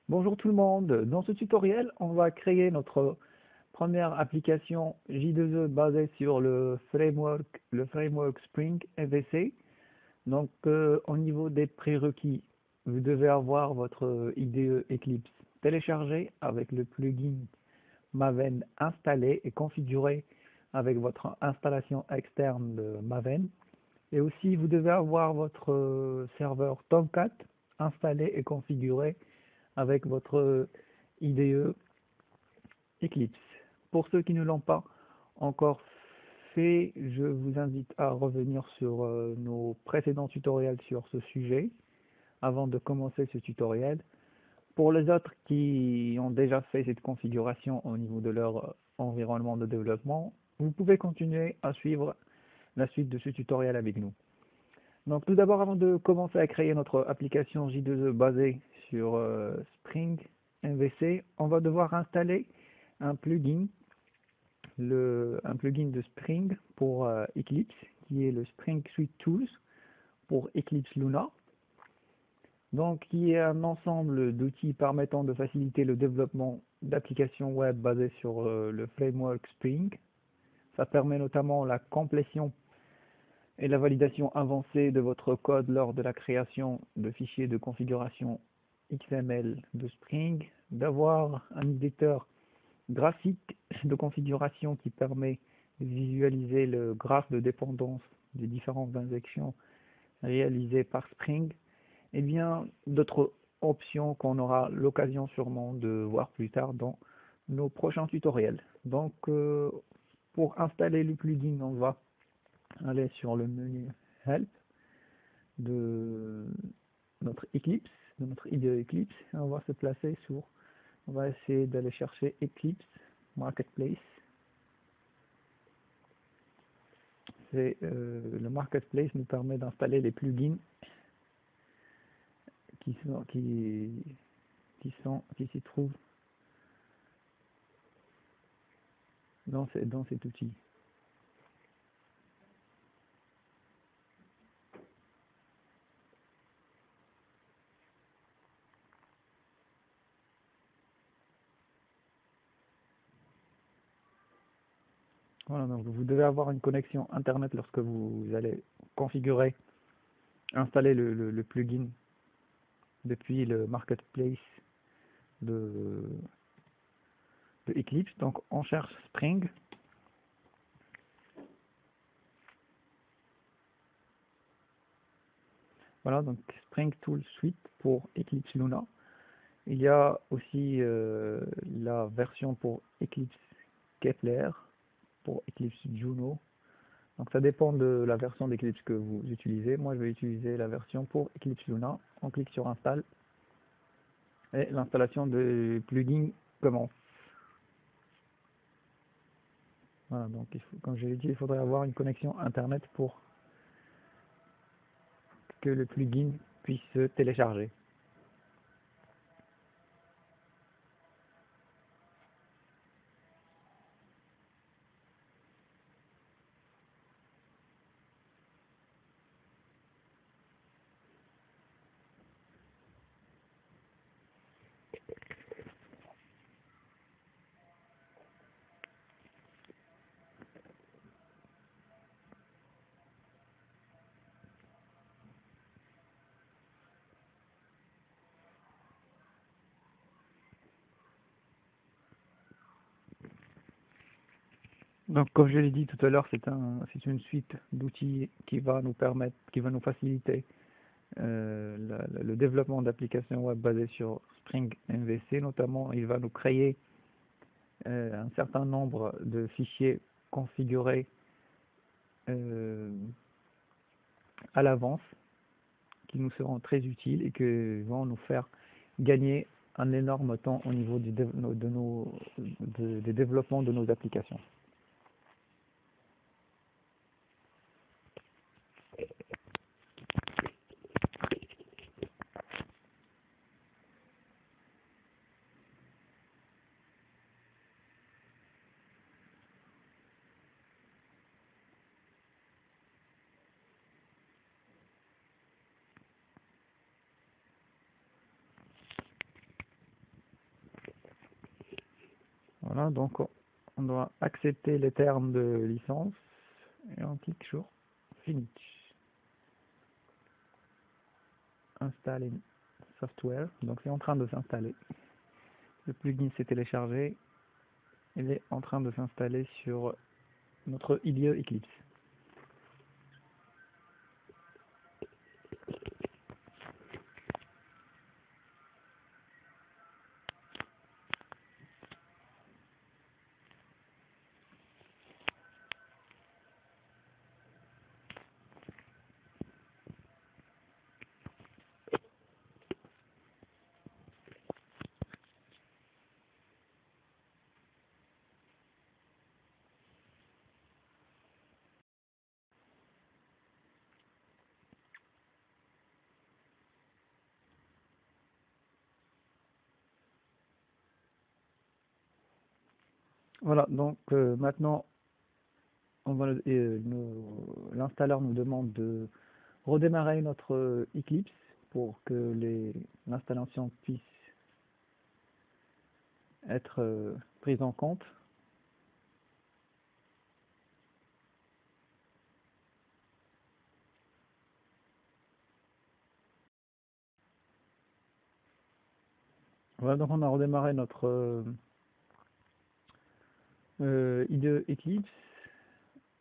Bonjour tout le monde, dans ce tutoriel, on va créer notre première application J2E basée sur le framework Spring MVC. Donc au niveau des prérequis, vous devez avoir votre IDE Eclipse téléchargé avec le plugin Maven installé et configuré avec votre installation externe de Maven. Et aussi, vous devez avoir votre serveur Tomcat installé et configuré avec votre IDE Eclipse. Pour ceux qui ne l'ont pas encore fait, je vous invite à revenir sur nos précédents tutoriels sur ce sujet avant de commencer ce tutoriel. Pour les autres qui ont déjà fait cette configuration au niveau de leur environnement de développement, vous pouvez continuer à suivre la suite de ce tutoriel avec nous. Donc tout d'abord, avant de commencer à créer notre application J2E basée sur Spring MVC, on va devoir installer un plugin, un plugin de Spring pour Eclipse, qui est le Spring Suite Tools pour Eclipse Luna. Donc, qui est un ensemble d'outils permettant de faciliter le développement d'applications web basées sur le framework Spring. Ça permet notamment la complétion et la validation avancée de votre code lors de la création de fichiers de configuration XML de Spring, d'avoir un éditeur graphique de configuration qui permet de visualiser le graphe de dépendance des différentes injections réalisées par Spring, et bien d'autres options qu'on aura l'occasion sûrement de voir plus tard dans nos prochains tutoriels. Donc pour installer le plugin, on va aller sur le menu Help de notre Eclipse, de notre IDE Eclipse, et on va se placer sur, on va essayer d'aller chercher Eclipse Marketplace. Le Marketplace nous permet d'installer les plugins qui s'y trouvent dans cet outil. Voilà, donc vous devez avoir une connexion internet lorsque vous allez configurer, installer le plugin depuis le marketplace de Eclipse. Donc on cherche Spring. Voilà, donc Spring Tool Suite pour Eclipse Luna. Il y a aussi la version pour Eclipse Kepler, pour Eclipse Juno. Donc ça dépend de la version d'Eclipse que vous utilisez. Moi je vais utiliser la version pour Eclipse Luna. On clique sur Install et l'installation de plugin commence. Voilà, donc comme je l'ai dit, il faudrait avoir une connexion internet pour que le plugin puisse se télécharger. Donc, comme je l'ai dit tout à l'heure, c'est une suite d'outils qui va nous permettre, qui va nous faciliter le développement d'applications web basées sur Spring MVC. Notamment, il va nous créer un certain nombre de fichiers configurés euh, à l'avance, qui nous seront très utiles et qui vont nous faire gagner un énorme temps au niveau des développements de nos applications. Voilà, donc on doit accepter les termes de licence et on clique sur Finish. Installer software, donc c'est en train de s'installer. Le plugin s'est téléchargé, il est en train de s'installer sur notre IDE Eclipse. Voilà, donc maintenant l'installeur nous demande de redémarrer notre Eclipse pour que l'installation puisse être prise en compte. Voilà, donc on a redémarré notre IDE Eclipse.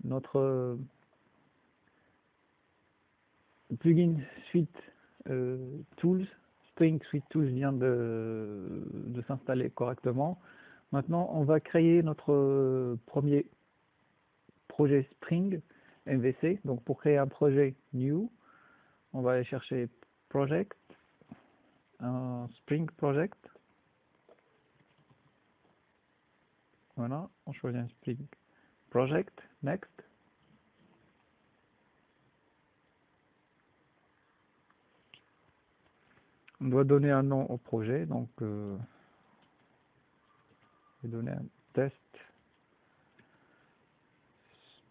Notre plugin Suite Tools, Spring Suite Tools vient de s'installer correctement. Maintenant, on va créer notre premier projet Spring MVC. Donc, pour créer un projet New, on va aller chercher Project, un Spring Project. Voilà, on choisit un Spring Project, Next. On doit donner un nom au projet, donc je vais donner un test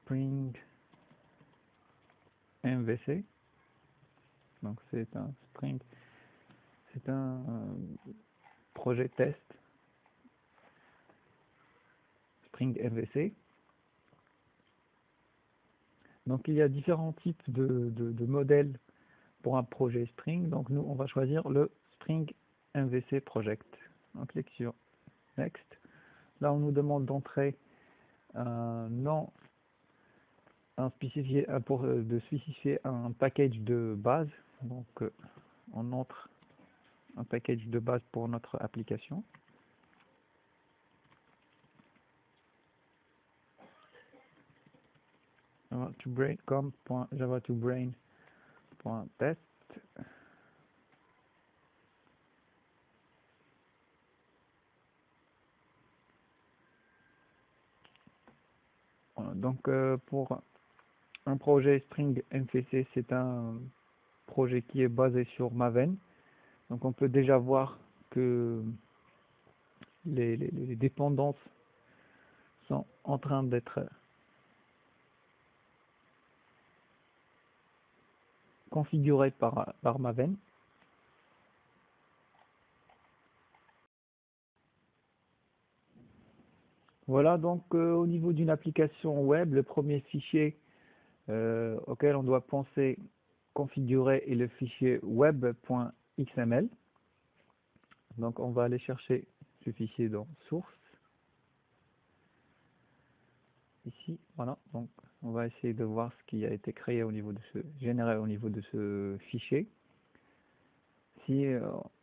Spring MVC. Donc c'est un Spring, c'est un projet test Spring MVC. Donc il y a différents types de modèles pour un projet Spring. Donc nous on va choisir le Spring MVC Project. On clique sur Next. Là on nous demande d'entrer un nom, de spécifier un package de base. Donc on entre un package de base pour notre application. java2brain.test. Voilà, donc pour un projet Spring MVC, c'est un projet qui est basé sur Maven. Donc on peut déjà voir que les dépendances sont en train d'être configurées par Maven. Voilà, donc au niveau d'une application web, le premier fichier auquel on doit penser configurer est le fichier web.xml. Donc on va aller chercher ce fichier dans source. Ici, voilà, donc on va essayer de voir ce qui a été créé au niveau de généré au niveau de ce fichier. Si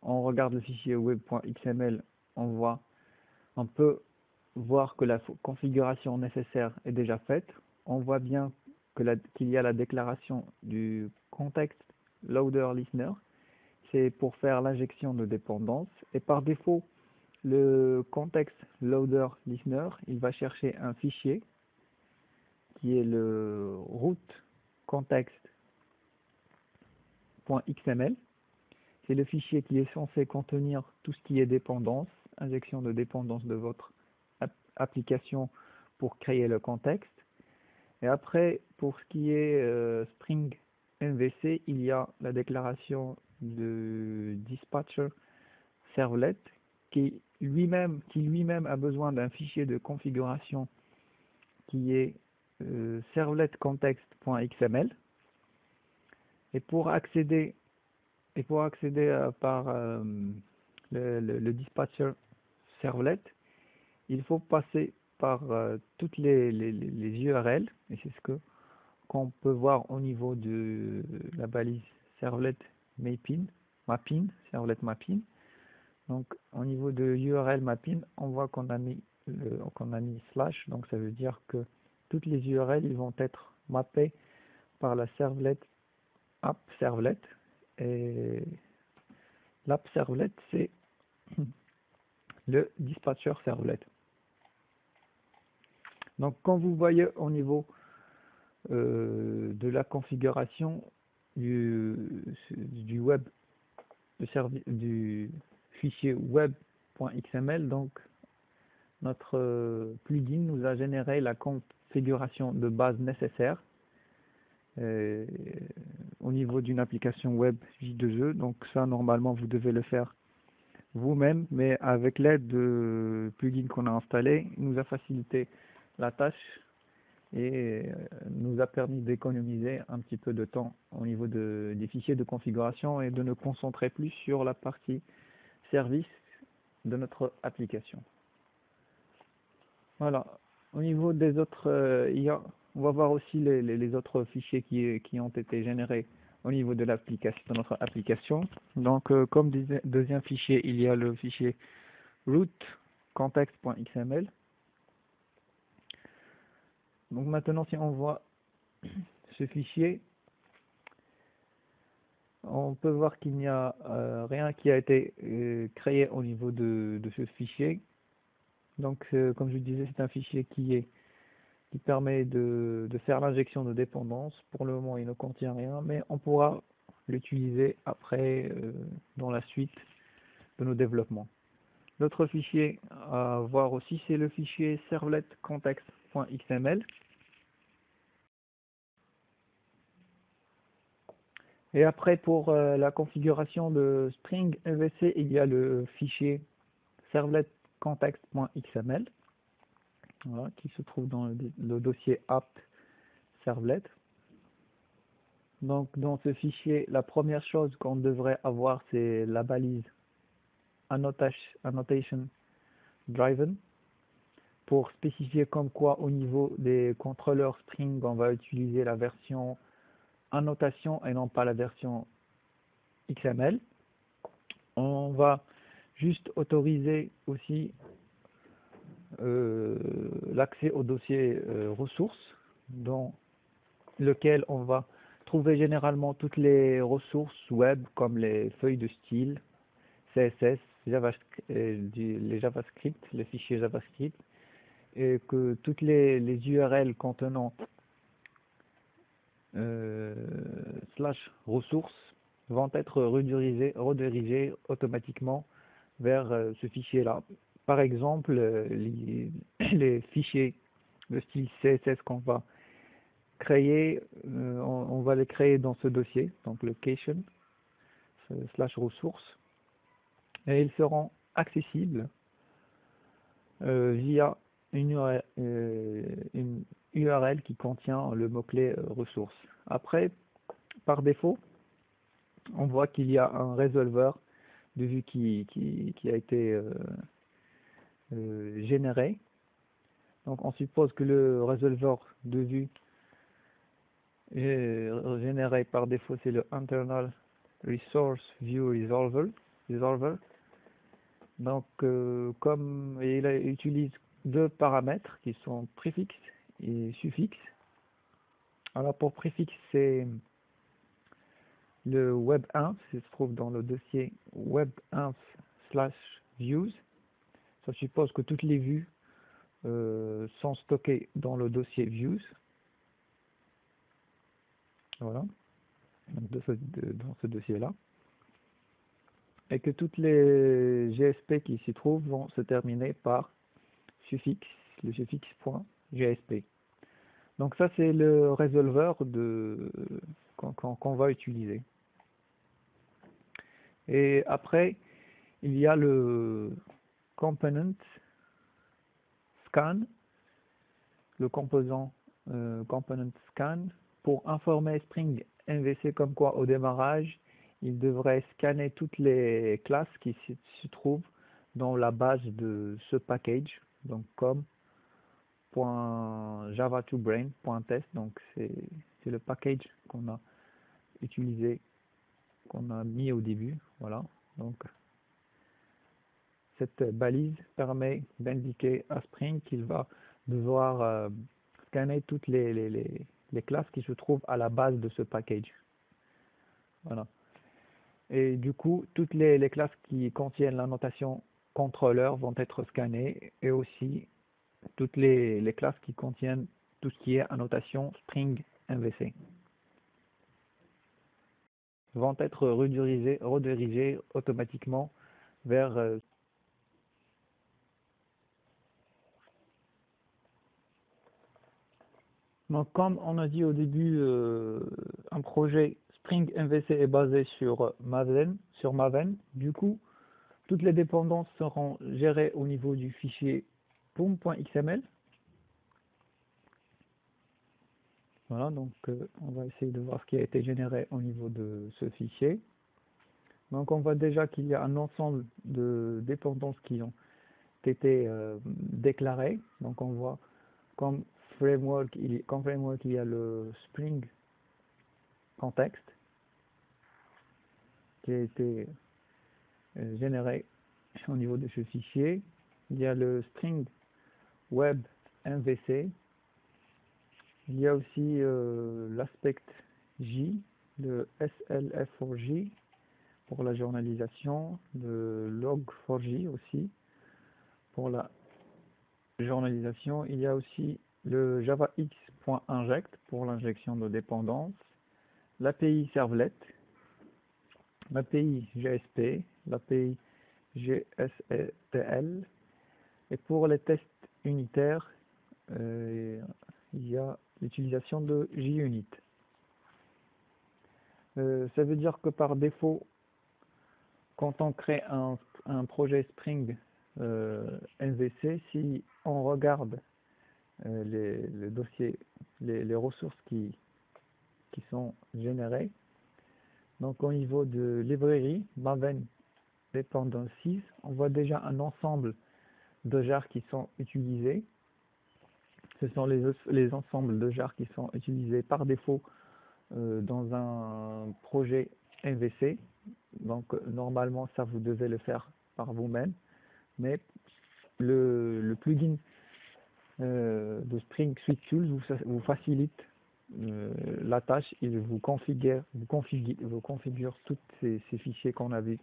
on regarde le fichier web.xml, on peut voir que la configuration nécessaire est déjà faite. On voit bien qu'il y a la déclaration du context loader listener. C'est pour faire l'injection de dépendances. Et par défaut, le context loader listener, il va chercher un fichier qui est le root context.xml. C'est le fichier qui est censé contenir tout ce qui est dépendance, injection de dépendance de votre application pour créer le contexte. Et après, pour ce qui est Spring MVC, il y a la déclaration de dispatcher servlet qui lui-même a besoin d'un fichier de configuration qui est servletcontext.xml. Et pour accéder par le dispatcher servlet, il faut passer par toutes les URL, et c'est ce qu'on peut voir au niveau de la balise servlet servlet mapping. Donc au niveau de URL mapping, on voit qu'on a mis slash, donc ça veut dire que toutes les URL ils vont être mappées par la servlet app servlet, et l'app servlet c'est le dispatcher servlet. Donc quand vous voyez au niveau de la configuration du web, du fichier web.xml, donc notre plugin nous a généré la configuration de base nécessaire au niveau d'une application web J2E. Donc ça, normalement, vous devez le faire vous-même, mais avec l'aide de plugin qu'on a installé, il nous a facilité la tâche et nous a permis d'économiser un petit peu de temps au niveau des fichiers de configuration et de nous concentrer plus sur la partie service de notre application. Voilà. Au niveau des autres IA, on va voir aussi les autres fichiers qui ont été générés au niveau de l'application, de notre application. Donc, comme deuxième fichier, il y a le fichier root.context.xml. Donc maintenant, si on voit ce fichier, on peut voir qu'il n'y a rien qui a été créé au niveau de ce fichier. Donc, comme je disais, c'est un fichier qui permet de faire l'injection de dépendances. Pour le moment, il ne contient rien, mais on pourra l'utiliser après dans la suite de nos développements. L'autre fichier à voir aussi, c'est le fichier servletcontext.xml. Et après, pour la configuration de Spring MVC, il y a le fichier servletcontext.xml, voilà, qui se trouve dans le dossier app servlet. Donc dans ce fichier, la première chose qu'on devrait avoir, c'est la balise annotation driven, pour spécifier comme quoi au niveau des contrôleurs Spring, on va utiliser la version annotation et non pas la version XML. On va juste autoriser aussi l'accès au dossier ressources, dans lequel on va trouver généralement toutes les ressources web comme les feuilles de style, CSS, les JavaScript, les fichiers JavaScript, et que toutes les URL contenant slash ressources vont être redirigées automatiquement vers ce fichier-là. Par exemple, les fichiers de style CSS qu'on va créer, on va les créer dans ce dossier, donc location slash ressources, et ils seront accessibles via une URL qui contient le mot-clé ressources. Après, par défaut, on voit qu'il y a un résolveur de vue qui a été généré. Donc on suppose que le résolveur de vue généré par défaut, c'est le Internal Resource View Resolver. Donc comme il utilise deux paramètres qui sont préfixe et suffixe. Alors pour préfixe, c'est le web1, qui se trouve dans le dossier web1/views. Ça suppose que toutes les vues sont stockées dans le dossier views. Voilà, donc dans ce dossier-là. Et que toutes les GSP qui s'y trouvent vont se terminer par suffixe, le suffixe .gsp. Donc ça, c'est le résolveur qu'on va utiliser. Et après, il y a le component scan, le composant component scan, pour informer Spring MVC comme quoi au démarrage, il devrait scanner toutes les classes qui se trouvent dans la base de ce package, donc comme .java2brain.test, donc c'est le package qu'on a utilisé, qu'on a mis au début, voilà. Donc cette balise permet d'indiquer à Spring qu'il va devoir scanner toutes les classes qui se trouvent à la base de ce package. Voilà. Et du coup, toutes les classes qui contiennent la notation contrôleur vont être scannées, et aussi toutes les classes qui contiennent tout ce qui est annotation Spring MVC vont être redirigées automatiquement vers donc, comme on a dit au début, un projet Spring MVC est basé sur Maven. Du coup, toutes les dépendances seront gérées au niveau du fichier pom.xml. Voilà, donc on va essayer de voir ce qui a été généré au niveau de ce fichier. Donc on voit déjà qu'il y a un ensemble de dépendances qui ont été déclarées. Donc on voit comme framework, il y a le Spring Context qui a été généré au niveau de ce fichier. Il y a le Spring Web MVC. Il y a aussi l'aspect J, le SLF4J pour la journalisation, le Log4J aussi pour la journalisation. Il y a aussi le javax.inject pour l'injection de dépendances, l'API Servlet, l'API GSP, l'API GSETL, et pour les tests unitaires, il y a l'utilisation de JUnit. Ça veut dire que par défaut, quand on crée un projet Spring MVC, si on regarde le dossier, les ressources qui sont générées, donc au niveau de librairie, Maven Dependent 6, on voit déjà un ensemble de jars qui sont utilisés. Ce sont les ensembles de jars qui sont utilisés par défaut dans un projet MVC. Donc normalement ça vous devez le faire par vous-même, mais le plugin de Spring Suite Tools vous facilite la tâche. Il vous configure tous ces fichiers qu'on a vus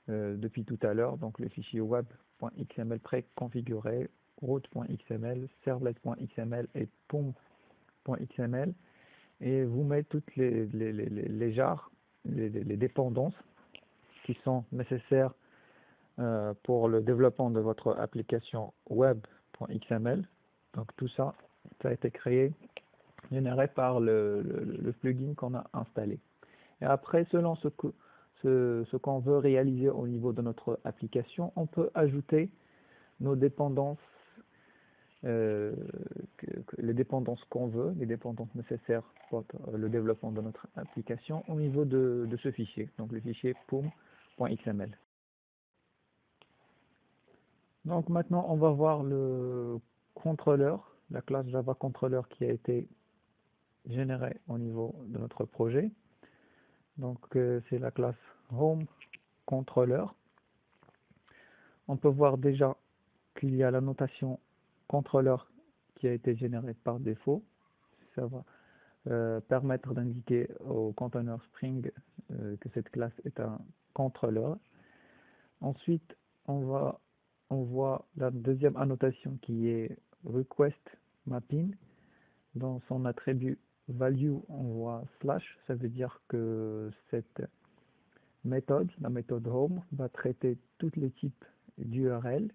depuis tout à l'heure, donc le fichier web.xml préconfiguré, route.xml, servlet.xml et pom.xml, et vous met toutes les jars, les dépendances qui sont nécessaires pour le développement de votre application web.xml. Donc tout ça, ça a été généré par le plugin qu'on a installé. Et après, selon ce qu'on veut réaliser au niveau de notre application, on peut ajouter nos dépendances, les dépendances qu'on veut, les dépendances nécessaires pour le développement de notre application au niveau de ce fichier, donc le fichier pom.xml. Donc maintenant, on va voir le contrôleur, la classe Java controller qui a été générée au niveau de notre projet. Donc c'est la classe home controller. On peut voir déjà qu'il y a la notation controller qui a été générée par défaut. Ça va permettre d'indiquer au conteneur Spring que cette classe est un contrôleur. Ensuite, on voit la deuxième annotation qui est request mapping. Dans son attribut value, on voit slash. Ça veut dire que cette méthode, la méthode home, va traiter tous les types d'URL.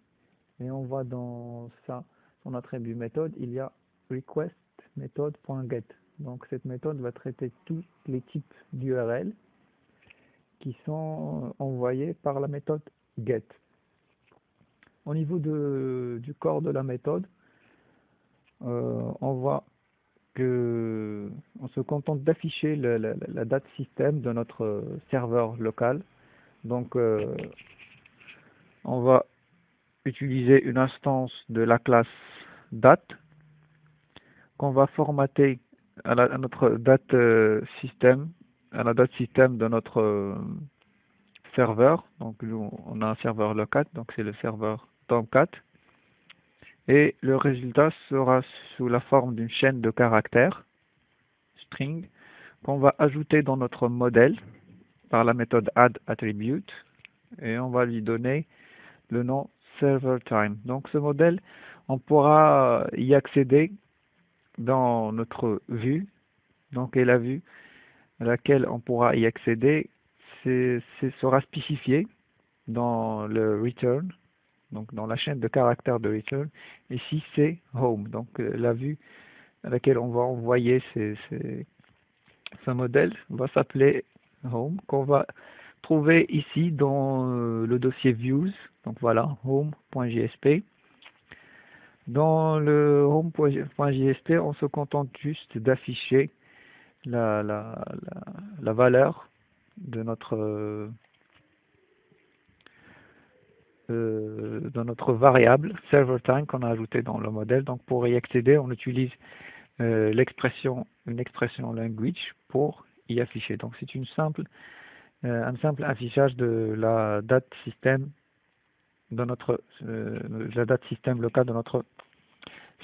Et on voit dans son attribut méthode, il y a request method.get. Donc cette méthode va traiter tous les types d'URL qui sont envoyés par la méthode get. au niveau du corps de la méthode, on voit que on se contente d'afficher la date système de notre serveur local. Donc, on va utiliser une instance de la classe date qu'on va formater à notre date système, à la date système de notre serveur. Donc, nous, on a un serveur local, donc c'est le serveur Tomcat. Et le résultat sera sous la forme d'une chaîne de caractères, string, qu'on va ajouter dans notre modèle par la méthode addAttribute. Et on va lui donner le nom serverTime. Donc ce modèle, on pourra y accéder dans notre vue. Donc, et la vue à laquelle on pourra y accéder sera spécifiée dans le return, donc dans la chaîne de caractères de return. Ici, c'est home, donc la vue à laquelle on va envoyer ce modèle va s'appeler home, qu'on va trouver ici dans le dossier views. Donc voilà, home.jsp. Dans le home.jsp, on se contente juste d'afficher la valeur de notre variable serverTime qu'on a ajouté dans le modèle. Donc pour y accéder, on utilise une expression language pour y afficher. Donc c'est un simple affichage de la date système de la date système locale de notre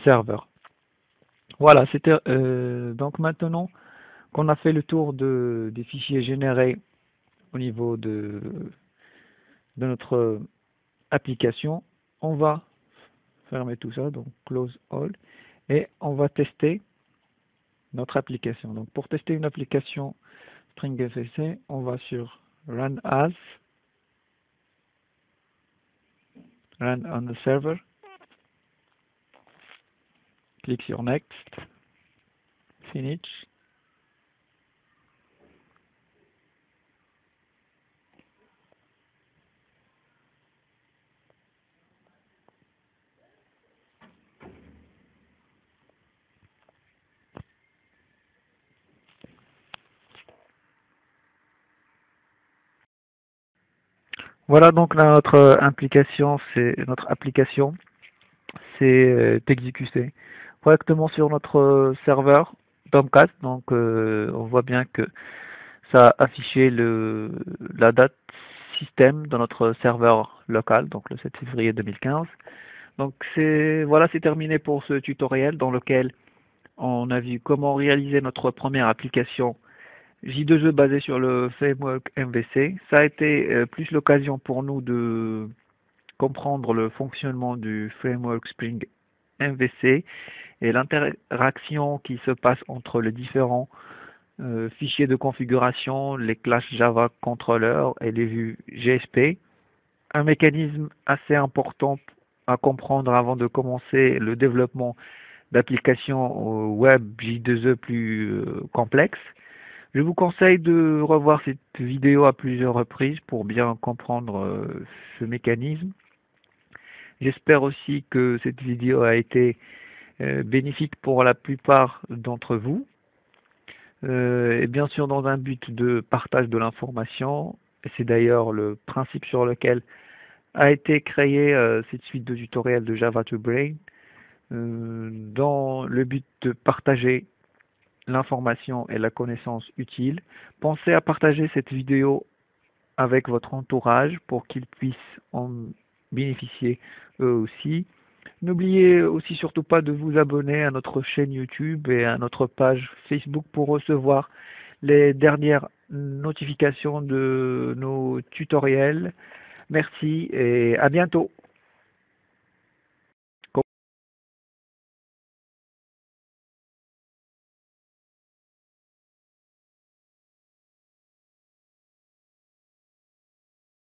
serveur. Voilà, c'était donc maintenant qu'on a fait le tour des fichiers générés au niveau de notre application, on va fermer tout ça, donc close all, et on va tester notre application. Donc pour tester une application StringFSC, on va sur Run As, Run on the Server, clique sur Next, Finish. Voilà donc notre application s'est exécutée correctement sur notre serveur Tomcat. Donc on voit bien que ça a affiché la date système dans notre serveur local, donc le 7 février 2015. Donc voilà, c'est terminé pour ce tutoriel dans lequel on a vu comment réaliser notre première application J2E basée sur le framework MVC. Ça a été plus l'occasion pour nous de comprendre le fonctionnement du framework Spring MVC et l'interaction qui se passe entre les différents fichiers de configuration, les classes Java controller et les vues GSP. Un mécanisme assez important à comprendre avant de commencer le développement d'applications web J2E plus complexes. Je vous conseille de revoir cette vidéo à plusieurs reprises pour bien comprendre ce mécanisme. J'espère aussi que cette vidéo a été bénéfique pour la plupart d'entre vous. Et bien sûr dans un but de partage de l'information. C'est d'ailleurs le principe sur lequel a été créée cette suite de tutoriels de Java to Brain, dans le but de partager l'information et la connaissance utile. Pensez à partager cette vidéo avec votre entourage pour qu'ils puissent en bénéficier eux aussi. N'oubliez aussi surtout pas de vous abonner à notre chaîne YouTube et à notre page Facebook pour recevoir les dernières notifications de nos tutoriels. Merci et à bientôt.